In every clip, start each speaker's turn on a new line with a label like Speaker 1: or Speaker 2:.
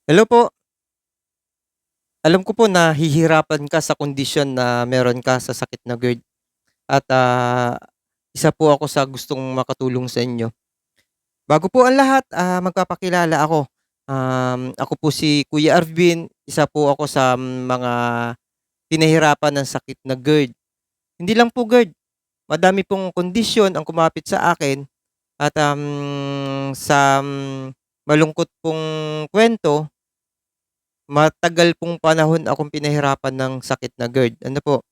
Speaker 1: Hello po. Alam ko po nahihirapan ka sa kondisyon na meron ka sa sakit na GERD at, isa po ako sa gustong makatulong sa inyo. Bago po ang lahat, magpapakilala ako. Ako po si Kuya Arvin, isa po ako sa mga pinahirapan ng sakit na GERD. Hindi lang po GERD, madami pong kondisyon ang kumapit sa akin at, sa malungkot pong kuwento, matagal pong panahon akong pinahirapan ng sakit na GERD. Ano po.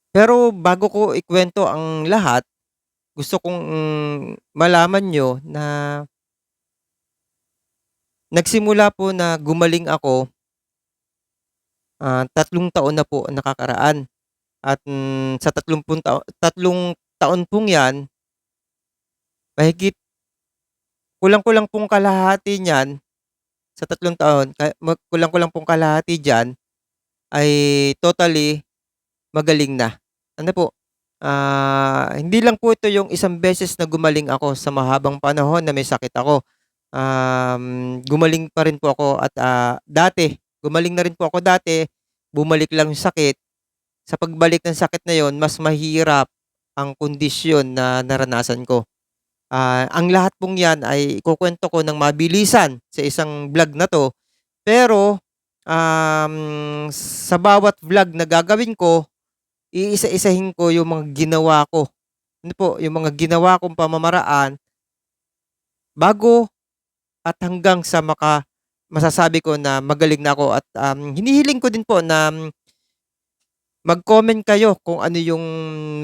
Speaker 1: Pero bago ko ikuwento ang lahat, gusto kong malaman niyo na nagsimula po na gumaling ako, 3 taon na po ang nakakaraan at, sa 3 taon pong 'yan, mahigit kulang-kulang pong kalahati niyan sa 3 taon kulang-kulang pong kalahati diyan ay totally magaling na. Ano po, hindi lang po ito yung isang beses na gumaling ako sa mahabang panahon na may sakit ako. Gumaling pa rin po ako at, gumaling na rin po ako dati, bumalik lang yung sakit. Sa pagbalik ng sakit na yon mas mahirap ang kondisyon na naranasan ko. Ang lahat pong 'yan ay ikukuwento ko ng mabilisan sa isang vlog na 'to, pero, sa bawat vlog na gagawin ko, iisa-isahin ko yung mga ginawa ko. Ano po, yung mga ginawa kong pamamaraan bago at hanggang sa masasabi ko na magaling na ako at, hinihiling ko din po na mag-comment kayo kung ano yung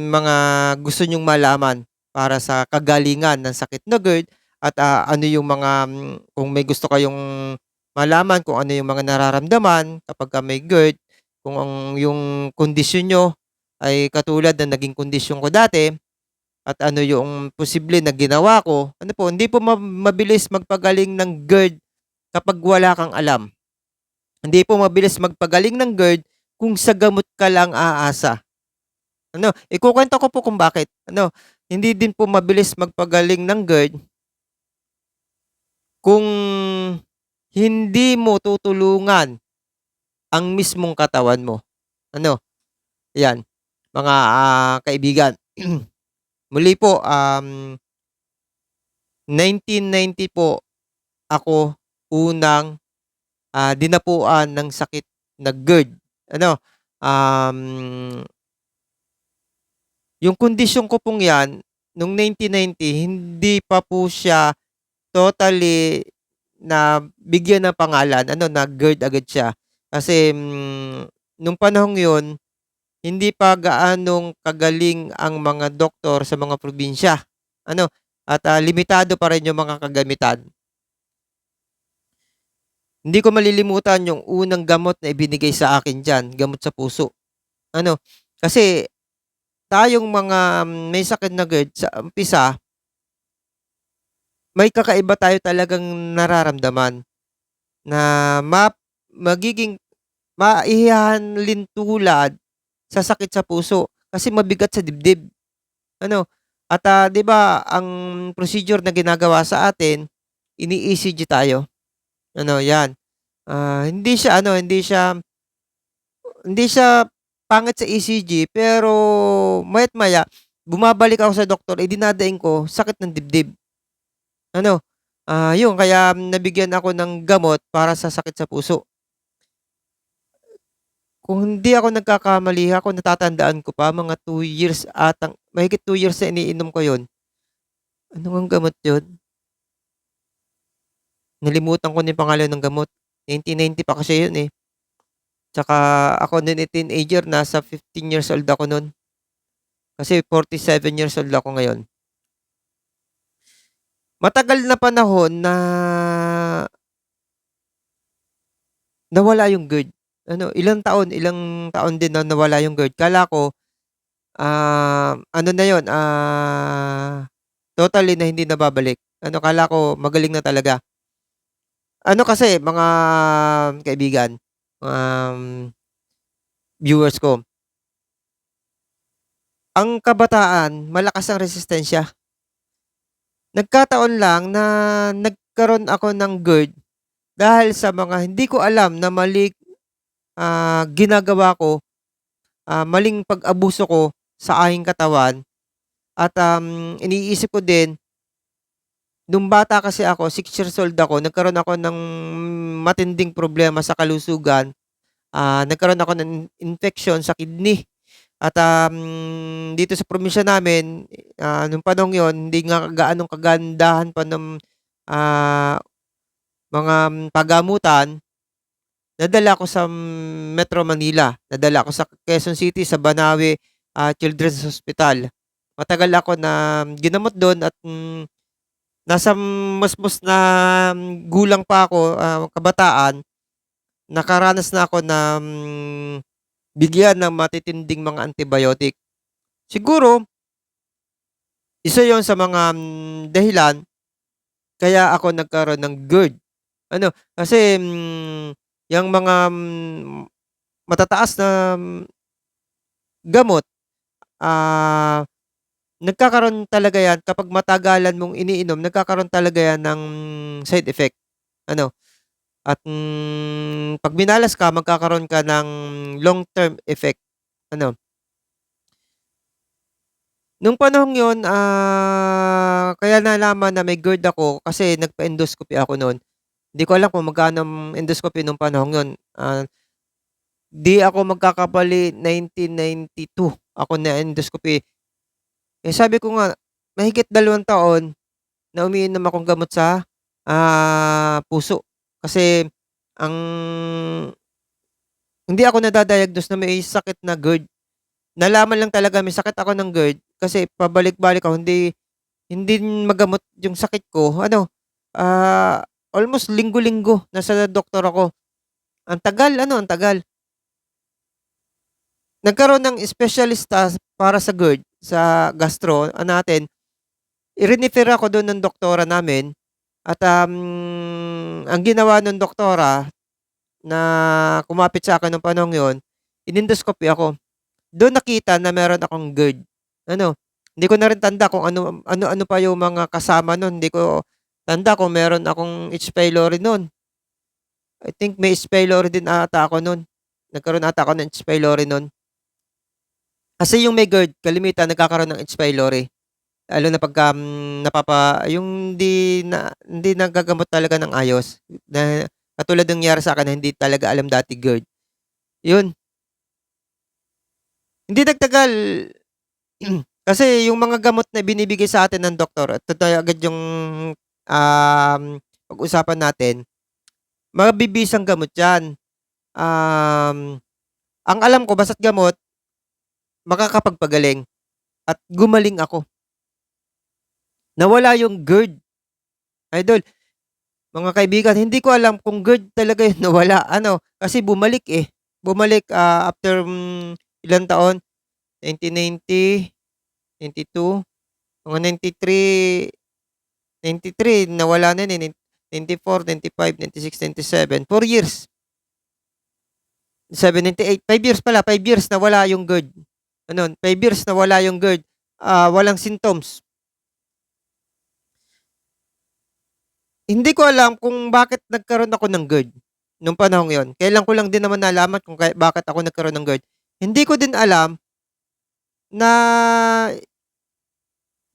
Speaker 1: mga gusto niyong malaman para sa kagalingan ng sakit na GERD at, ano yung mga, kung may gusto kayong malaman kung ano yung mga nararamdaman kapagka may GERD, kung yung kondisyon niyo ay katulad ng naging kondisyon ko dati at ano yung posible na ginawa ko. Ano po, hindi po mabilis magpagaling ng GERD kapag wala kang alam. Hindi po mabilis magpagaling ng GERD kung sa gamot ka lang aasa. Ano, ikukuwento ko po kung bakit. Ano, hindi din po mabilis magpagaling ng GERD kung hindi mo tutulungan ang mismong katawan mo. Ano, 'yan, mga, kaibigan. Muli po, 1990 po ako unang, dinapuan ng sakit na GERD. Ano, um yung kondisyon ko pong 'yan, nung 1990 hindi pa po siya totally na bigyan ng pangalan, ano, na GERD agad siya. Kasi, nung panahong 'yun, hindi pa gaanong kagaling ang mga doktor sa mga probinsya, ano, at, limitado pa rin yung mga kagamitan. Hindi ko malilimutan yung unang gamot na ibinigay sa akin diyan, gamot sa puso. Ano, kasi tayong mga may sakit na GERD sa umpisa, may kakaiba tayo talagang nararamdaman na magiging maihahalin tulad sa sakit sa puso kasi mabigat sa dibdib, ano. At, 'di ba ang procedure na ginagawa sa atin, ini-ECG tayo, ano, 'yan. Hindi siya ano, hindi siya pangit sa ECG pero maya't maya bumabalik ako sa doktor, eh, dinadaing ko sakit ng dibdib. Ano, 'yun kaya nabigyan ako ng gamot para sa sakit sa puso. Kung hindi ako nagkakamali, ako natatandaan ko pa mga 2 years atang mahigit 2 years na iniinom ko 'yun. Ano ngang gamot 'yun? Nalimutan ko na 'yung pangalan ng gamot. 1990 pa kasi 'yun, eh. Tsaka ako no'n, eh, teenager, nasa 15 years old ako no'n. Kasi 47 years old ako ngayon. Matagal na panahon na nawala 'yung GERD. Ano, ilang taon din na nawala 'yung GERD. Akala ko, ano na 'yun, totally na hindi na babalik. Ano, akala ko magaling na talaga. Ano kasi mga kaibigan, viewers ko, ang kabataan malakas ang resistensya. Nagkataon lang na nagkaroon ako ng GERD dahil sa mga hindi ko alam na mali, ginagawa ko, maling pag-abuso ko sa aking katawan at, iniisip ko din nung bata kasi ako, 6 years old ako, nagkaroon ako ng matinding problema sa kalusugan. Nagkaroon ako ng infection sa kidney at, dito sa probinsya namin, nung panahong yon hindi nga gaanong kagandahan pa ng, ah, mga pagamutan. Nadala ko sa Metro Manila, nadala ko sa Quezon City sa Banawe, Children's Hospital. Matagal ako na ginamot dun at, nasa musmus na gulang pa ako, kabataan, nakaranas na ako na, bigyan ng matitinding mga antibiotic. Siguro, isa yon sa mga, dahilan kaya ako nagkaroon ng GERD. Ano, kasi, yang mga, matataas na gamot, ah, nagkakaroon talaga 'yan kapag matagalan mong iniinom, nagkakaroon talaga 'yan ng side effect, ano, at, 'pag minalas ka magkakaroon ka ng long term effect, ano. Nung panahong 'yun, kaya nalaman na may GERD ako kasi nagpa-endoscopy ako no'n. Hindi ko alam kung magkano ang endoscopy nung panahong 'yun, 'di ako magkakamali 1992 ako na-endoscopy. Eh, sabi ko nga, mahigit 2 taon na umiinom akong gamot sa, puso. Kasi ang hindi ako nada-diagnose na may sakit na GERD. Nalaman lang talaga may sakit ako ng GERD kasi pabalik-balik ako hindi hindi magamot yung sakit ko ano, almost linggo-linggo nasa doktor ako. Ang tagal ano, ang tagal. Nagkaroon ng espesyalista para sa GERD sa gastro natin, i-renefer ako dun ng doktora namin at, ang ginawa nung doktora na kumapit sa'kin nung panahong yun, in-endoscopy ako. Dun nakita na meron akong GERD. Ano, hindi ko na rin tanda kung ano pa yung mga kasama nun, hindi ko tanda kung meron akong H. pylori nun. I think may H. pylori din ata ako nun. Nagkaroon ata ako ng H. pylori nun. Kasi yung may GERD kalimitan nagkakaroon ng H. pylori. Lalo na pagka, yung hindi nagagamot talaga ng ayos, na katulad ng nangyari sa'kin na hindi talaga alam dati GERD. Yun, hindi nagtagal. Kasi yung mga gamot na binibigay sa atin ng doktor at ito na agad yung, pag-usapan natin, mabibisang gamot 'yan. Ang alam ko basta't gamot, makakapagpagaling at gumaling ako. Nawala yung GERD, idol. Mga kaibigan, hindi ko alam kung GERD talaga yung nawala ano, kasi bumalik, eh. Bumalik, after, ilang taon, 1990, 92, mga 93, 93 nawala na yun, eh, 94, 95, 96, 97, 4 years, 97, 98, 5 years pala, 5 years nawala yung GERD. Ano, 5 years nawala yung GERD, walang symptoms. Hindi ko alam kung bakit nagkaroon ako ng GERD nung panahong yon. Kailan ko lang din naman nalaman kung bakit ako nagkaroon ng GERD. Hindi ko din alam na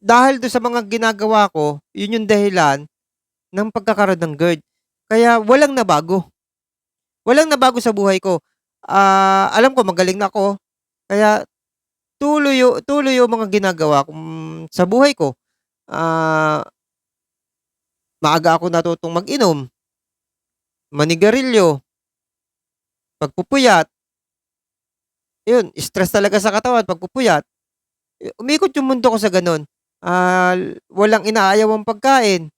Speaker 1: dahil dun sa mga ginagawa ko, yun yung dahilan ng pagkakaroon ng GERD. Kaya walang nabago. Walang nabago sa buhay ko. Alam ko magaling na ako, kaya tuloy yung mga ginagawa ko, sa buhay ko. Ah, Maaga ako natutong mag-inom, manigarilyo, pagpupuyat, yun, stress talaga sa katawan pagpupuyat. Umikot yung mundo ko sa gano'n. Walang inaayawang pagkain,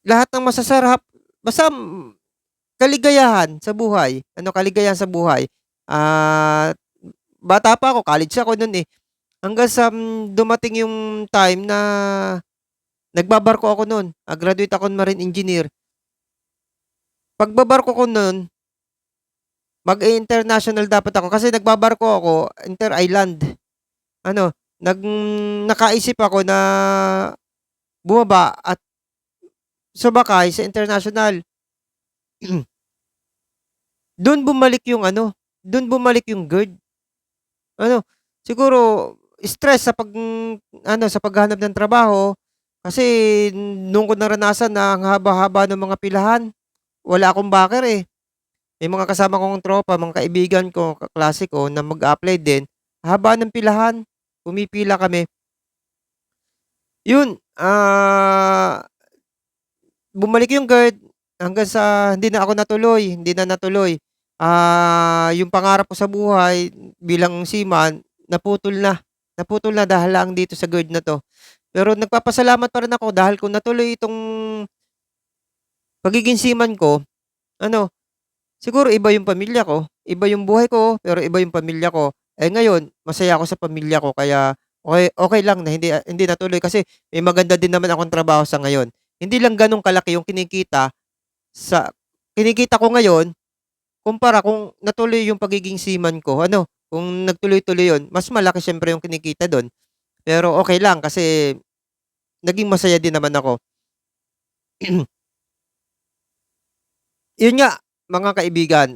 Speaker 1: lahat ng masasarap, basta, kaligayahan sa buhay, ano, kaligayahan sa buhay. Ah, Bata pa ako, college ako no'n, eh, hanggang sa, dumating yung time na nagbabarko ako no'n, graduate ako ng marine engineer. Pagbabarko ko no'n, mag-i-international dapat ako kasi nagbabarko ako inter-island. Ano, nakaisip ako na bumaba at sumakay sa international. Dun bumalik yung ano, dun bumalik yung GERD. Ano, siguro stress sa paghahanap ng trabaho kasi nung ko naranasan na ang haba-haba ng mga pilahan, wala akong backer, eh. May mga kasama kong tropa, mga kaibigan ko, kaklase ko na mag-a-apply din, haba ng pilahan, pumipila kami. Yun, bumalik yung GERD hanggang sa hindi na natuloy. Yung pangarap ko sa buhay bilang seaman naputol na dahil lang dito sa GERD na 'to. Pero nagpapasalamat pa rin ako dahil kung natuloy itong pagiging seaman ko, ano, siguro iba yung pamilya ko, iba yung buhay ko, pero iba yung pamilya ko. Eh, ngayon masaya ako sa pamilya ko kaya okey lang na hindi natuloy kasi may maganda din naman akong trabaho sa ngayon. Hindi lang gano'n kalaki yung sa kinikita ko ngayon kumpara kung natuloy yung pagiging seaman ko ano, kung nagtuloy-tuloy yun, mas malaki siyempre yung kinikita dun. Pero okey lang kasi naging masaya din naman ako. Yun nga, mga kaibigan,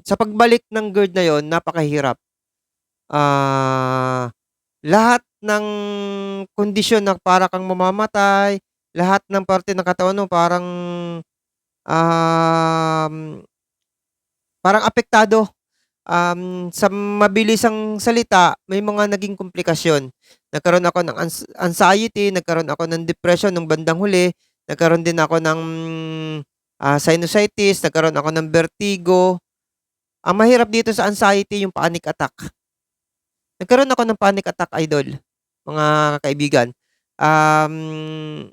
Speaker 1: sa pagbalik ng GERD na yun napakahirap. Ah, Lahat ng kondisyon na para kang mamamatay, lahat ng parte ng katawan mo um, parang apektado. Sa mabilisang salita, may mga naging komplikasyon. Nagkaroon ako ng anxiety, nagkaroon ako ng depression nung bandang huli, nagkaroon din ako ng, sinusitis, nagkaroon ako ng vertigo. Ang mahirap dito sa anxiety yung panic attack. Nagkaroon ako ng panic attack, idol, mga kaibigan. Um,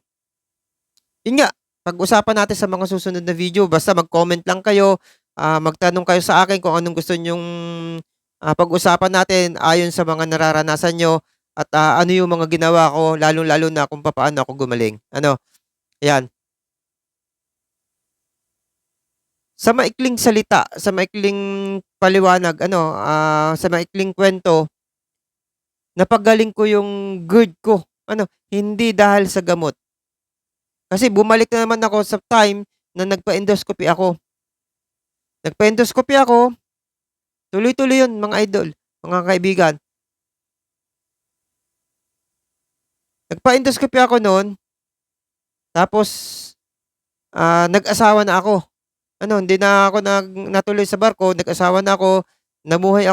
Speaker 1: Yun nga, pag-usapan natin sa mga susunod na video. Basta mag-comment lang kayo, magtanong kayo sa akin kung anong gusto niyong, pag-usapan natin ayon sa mga nararanasan niyo at, ano yung mga ginawa ko lalong-lalo na kung papaano ako gumaling. Ano, 'yan. Sa maikling salita, sa maikling paliwanag ano, sa maikling kuwento, napagaling ko yung GERD ko. Ano, hindi dahil sa gamot. Kasi bumalik na naman ako sa time na nagpa-endoscopy ako. Nagpa-endoscopy ako, tuloy-tuloy 'yun mga idol, mga kaibigan. Nagpa-endoscopy ako no'n, tapos, nag-asawa na ako. Ano, hindi na ako natuloy sa barko, nag-asawa na ako, namuhay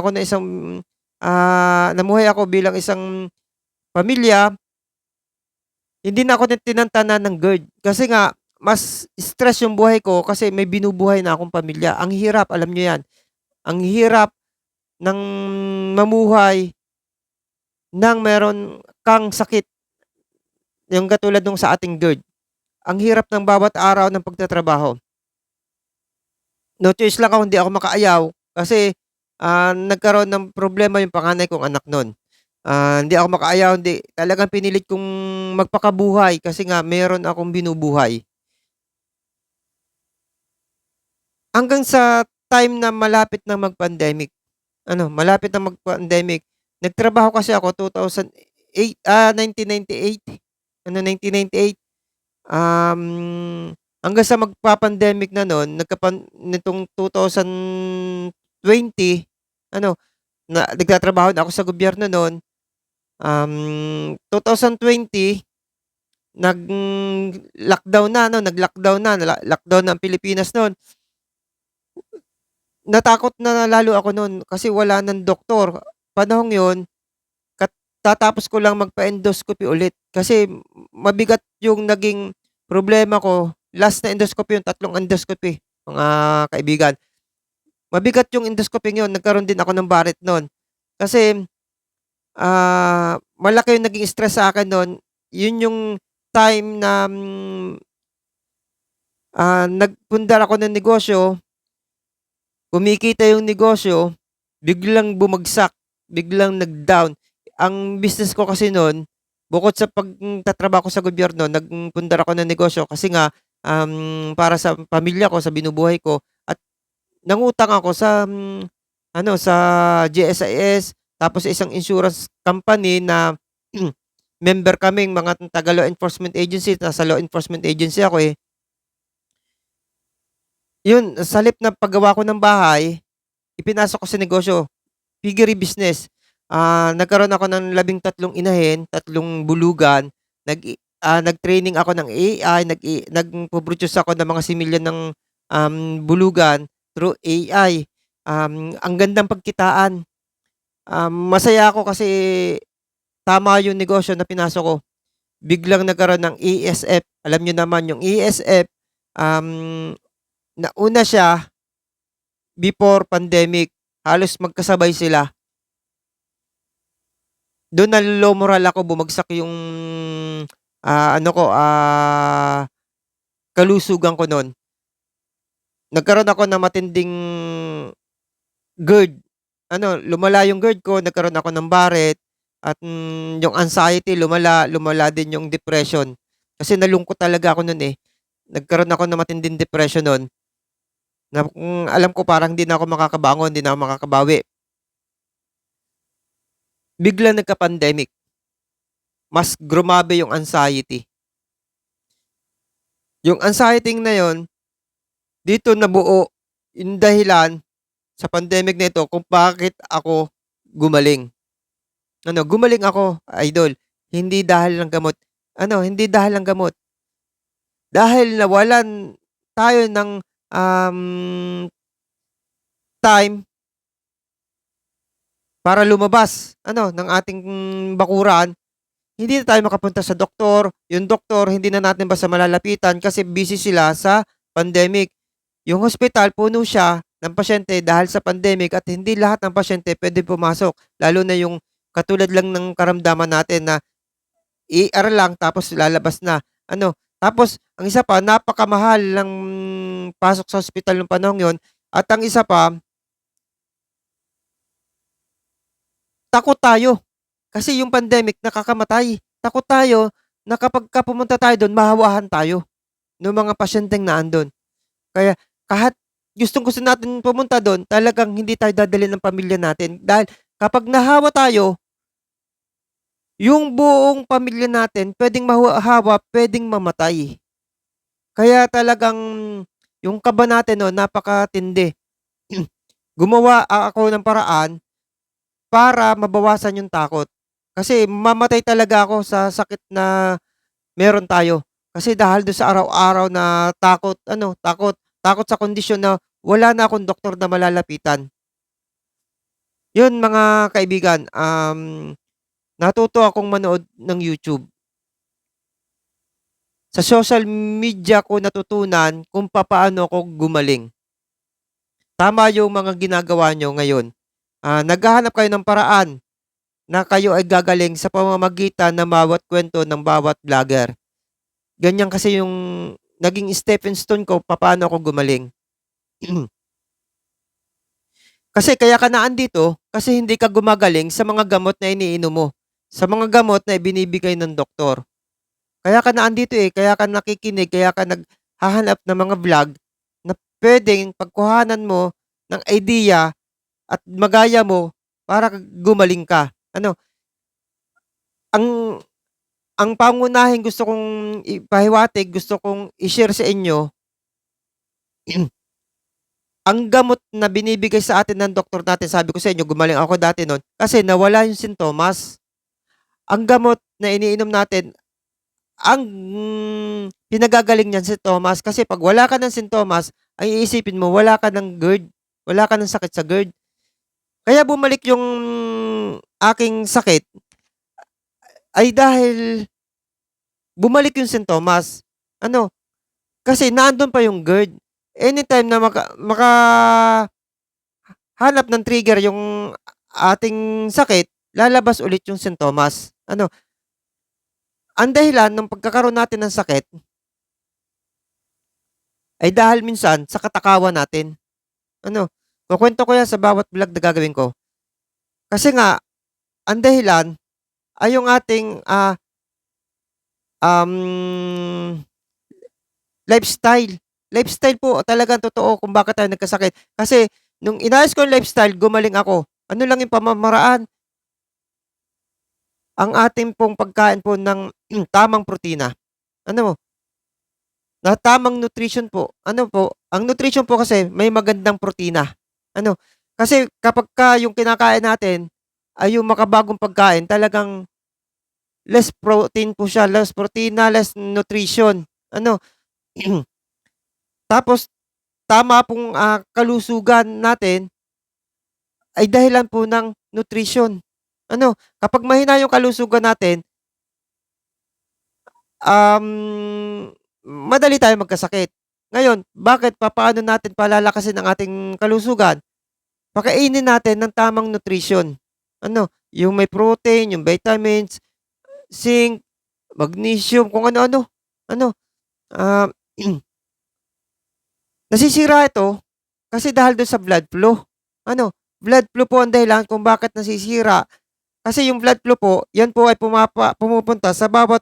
Speaker 1: ako bilang isang pamilya. Hindi na ako tinantanan ng GERD kasi nga mas stress yung buhay ko kasi may binubuhay na akong pamilya. Ang hirap, alam niyo 'yan, ang hirap ng mamuhay ng meron kang sakit, yung katulad nung sa ating GERD. Ang hirap ng bawat araw ng pagtatrabaho. No choice lang ako, hindi ako makaayaw kasi, nagkaroon ng problema yung panganay kong anak nun. Hindi ako makaayaw, hindi talagang pinilit kong magpakabuhay kasi nga meron akong binubuhay. Hanggang sa time na malapit na mag-pandemic, nagtrabaho kasi ako 1998, 1998. Hanggang sa magpa-pandemic na nun, nitong 2020, ano, nagtatrabaho na ako sa gobyerno nun. 2020 nag-lockdown na ang Pilipinas nun. Natakot na lalo ako nun kasi wala ng doktor. Panahong yun, katatapos ko lang magpa-endoscopy ulit kasi mabigat yung naging problema ko. Last na endoscopy yung 3 endoscopy, mga kaibigan. Mabigat yung endoscopy yun, nagkaroon din ako ng barit nun. Kasi, malaki yung naging stress sa akin nun. Yun yung time na, nagpundar ako ng negosyo, kumikita yung negosyo, biglang bumagsak, biglang nag-down. Ang business ko kasi nun, bukod sa pagtatrabaho ko sa gobyerno, nagpundar ako ng negosyo kasi nga, para sa pamilya ko, sa binubuhay ko at nangutang ako sa GSIS, tapos sa isang insurance company na member kaming mga taga law enforcement agency, nasa law enforcement agency ako, eh. Yun, sa halip na paggawa ko ng bahay, ipinasok ko sa negosyo, piggery business. Nagkaroon ako ng 13 inahin, 3 bulugan, nag-training ako ng AI, nagpo-produce ako ng mga similya ng, bulugan through AI. Ang gandang pagkitaan. Masaya ako kasi tama yung negosyo na pinasok ko. Biglang nagkaroon ng ESF. Alam niyo naman yung ESF, um, nauna siya before pandemic, halos magkasabay sila. Do'n nalo moral ako, bumagsak yung, ano ko, kalusugan ko nun. Nagkaroon ako ng matinding GERD, ano, lumala yung GERD ko, nagkaroon ako ng Barrett at, yung anxiety lumala, lumala din yung depression. Kasi nalungkot talaga ako nun, eh. Nagkaroon ako ng matinding depression nun na kung alam ko parang hindi na ako makakabangon, hindi na ako makakabawi. Biglang nagka-pandemic, mas grumabe yung anxiety. Yung anxiety na yun, dito nabuo yung dahilan sa pandemic na ito kung bakit ako gumaling. Ano, gumaling ako, idol, hindi dahil ng gamot. Ano, hindi dahil ng gamot. Dahil nawalan tayo ng, time para lumabas, ano, ng ating bakuran, hindi na tayo makapunta sa doktor. Yung doktor, hindi na natin basta malalapitan kasi busy sila sa pandemic. Yung hospital, puno siya ng pasyente dahil sa pandemic at hindi lahat ng pasyente pwede pumasok. Lalo na yung katulad lang ng karamdaman natin na ER lang tapos lalabas na. Ano, tapos ang isa pa, napakamahal ng pasok sa hospital nung panahong yon. At ang isa pa, takot tayo. Kasi yung pandemic nakakamatay. Takot tayo na kapagka pumunta tayo dun, mahawahan tayo nung mga pasyenteng naandun. Kaya kahit gustong-gusto natin pumunta dun, talagang hindi tayo dadalhin ng pamilya natin. Dahil kapag nahawa tayo, yung buong pamilya natin puwedeng mahawa, puwedeng mamatay. Kaya talagang yung kaba natin nun napakatindi. Gumawa ako ng paraan para mabawasan yung takot. Kasi mamamatay talaga ako sa sakit na meron tayo. Kasi dahil dun sa araw-araw na takot ano, takot sa kondisyon na wala na akong doktor na malalapitan. Yun mga kaibigan, natuto akong manood ng YouTube. Sa social media ko natutunan kung papaano ako gumaling. Tama yung mga ginagawa niyo ngayon. Naghahanap kayo ng paraan na kayo ay gagaling sa pamamagitan ng bawat kwento ng bawat vlogger. Ganyan kasi yung naging stepping stone ko papaano ako gumaling. Kasi kaya ka naandito, kasi hindi ka gumagaling sa mga gamot na iniinom mo, sa mga gamot na ibinibigay ng doktor. Kaya ka naandito, eh, kaya ka nakikinig, kaya ka naghahanap ng mga vlog na puwedeng pagkuhanan mo ng idea at magaya mo para gumaling ka. Ano, ang ang pangunahing gusto kong ipahiwatig, gusto kong i-share sa inyo, ang gamot na binibigay sa atin ng doktor natin, sabi ko sa inyo gumaling ako dati nun, kasi nawala yung sintomas. Ang gamot na iniinom natin, ang pinagagaling niyan sintomas kasi 'pag wala ka ng sintomas, ang iisipin mo wala ka ng GERD, wala ka ng sakit sa GERD. Kaya bumalik yung aking sakit ay dahil bumalik yung sintomas. Ano, kasi nandun pa yung GERD. Anytime na makahanap ng trigger yung ating sakit, lalabas ulit yung sintomas. Ano, ang dahilan ng pagkakaroon natin ng sakit ay dahil minsan sa katakawan natin. Ano, kukuwento ko 'yan sa bawat vlog na gagawin ko. Kasi nga, ang dahilan ay yung ating, um, lifestyle. Lifestyle po talagang totoo kung bakit tayo nagkasakit. Kasi nung inayos ko yung lifestyle, gumaling ako. Ano lang yung pamamaraan, ang ating pong pagkain po ng tamang protina, ano, na tamang nutrition po. Ano po, ang nutrition po kasi may magandang protina. Ano, kasi kapagka yung kinakain natin ay yung makabagong pagkain, talagang less protein po siya, less protina, less nutrition. Ano, tapos tama pong, kalusugan natin ay dahilan po ng nutrition. Ano, kapag mahina yung kalusugan natin, madali tayong magkasakit. Ngayon, bakit papaano natin palalakasin ang ating kalusugan? Pakainin natin ng tamang nutrition. Ano, yung may protein, yung vitamins, zinc, magnesium, kung ano-ano. Ano, ah, nasisira ito kasi dahil dun sa blood flow. Ano, blood flow po ang dahilan kung bakit nasisira. Kasi yung blood flow po, yan po ay pumupunta sa bawat,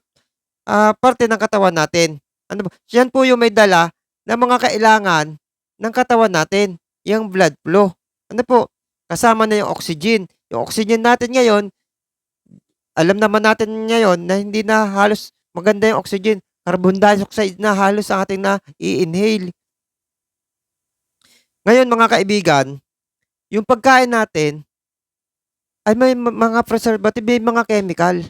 Speaker 1: parte ng katawan natin. Ano ba, yan po yung may dala ng mga kailangan ng katawan natin, yung blood flow. Ano po, kasama na yung oxygen. Yung oxygen natin ngayon, alam naman natin ngayon na hindi na halos maganda yung oxygen. Carbon dioxide na halos ang ating nai-inhale. Ngayon mga kaibigan, yung pagkain natin ay may mga preservative, may mga chemical.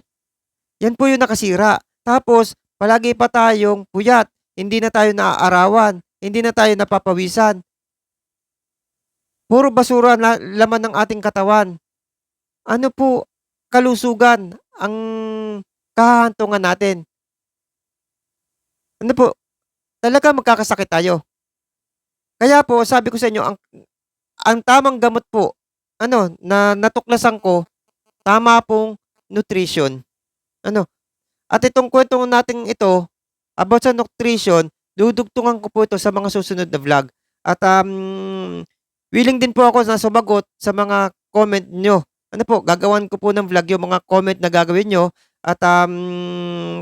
Speaker 1: Yan po yung nakasira. Tapos palagi pa tayong puyat, hindi na tayo naaarawan, hindi na tayo napapawisan. Puro basura na laman ng ating katawan. Ano po, kalusugan ang kahahantungan natin. Ano po, talagang magkakasakit tayo. Kaya po sabi ko sa inyo, ang tamang gamot po, ano, na natuklasan ko, tama pong nutrition. Ano, at itong kuwento nating ito, about sa nutrition, dudugtungan ko po ito sa mga susunod na vlog. At, willing din po ako na sumagot sa mga comment niyo. Ano po, gagawan ko po ng vlog yung mga comment na gagawin niyo at,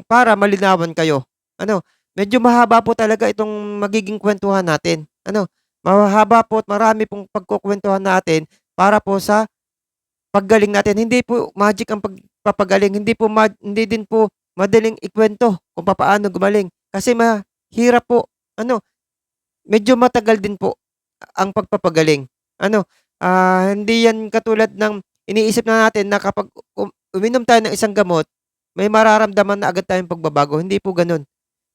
Speaker 1: para malinawan kayo. Ano, medyo mahaba po talaga itong magiging kuwentuhan natin. Ano, mahaba po at marami pong pagkukuwentuhan natin para po sa paggaling natin. Hindi po magic ang pagpapagaling, hindi din po madaling ikuwento kung papaano gumaling. Kasi mahirap po, ano, medyo matagal din po ang pagpapagaling. Ano, hindi yan katulad ng iniisip na natin na kapag uminom tayo ng isang gamot, may mararamdaman na agad tayong pagbabago. Hindi po gano'n.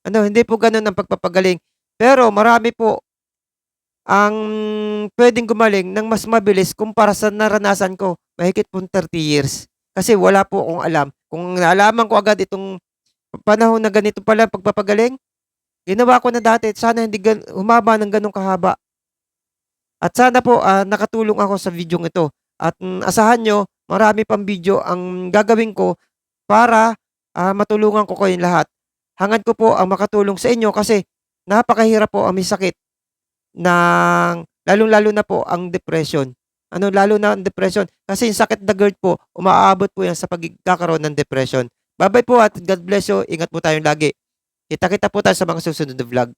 Speaker 1: Ano, hindi po gano'n ang pagpapagaling. Pero marami po ang puwedeng gumaling ng mas mabilis kumpara sa naranasan ko, mahigit pong 30 years. Kasi wala po akong alam. Kung nalaman ko agad itong panahon na ganito pala ang pagpapagaling, ginawa ko na dati, sana hindi humaba ng gano'n kahaba. At sana po, nakatulong ako sa videong ito at, asahan niyo marami pang video ang gagawin ko para, matulungan ko kayong lahat. Hangad ko po ang makatulong sa inyo kasi napakahirap po ang may sakit ng lalong-lalo na po ang depression. Ano, lalo na ang depression kasi yung sakit na GERD po, umaabot po yan sa pagkakaroon ng depression. Bye-bye po at God bless you. Ingat po tayong lagi. Kita-kita po tayo sa mga susunod na vlog.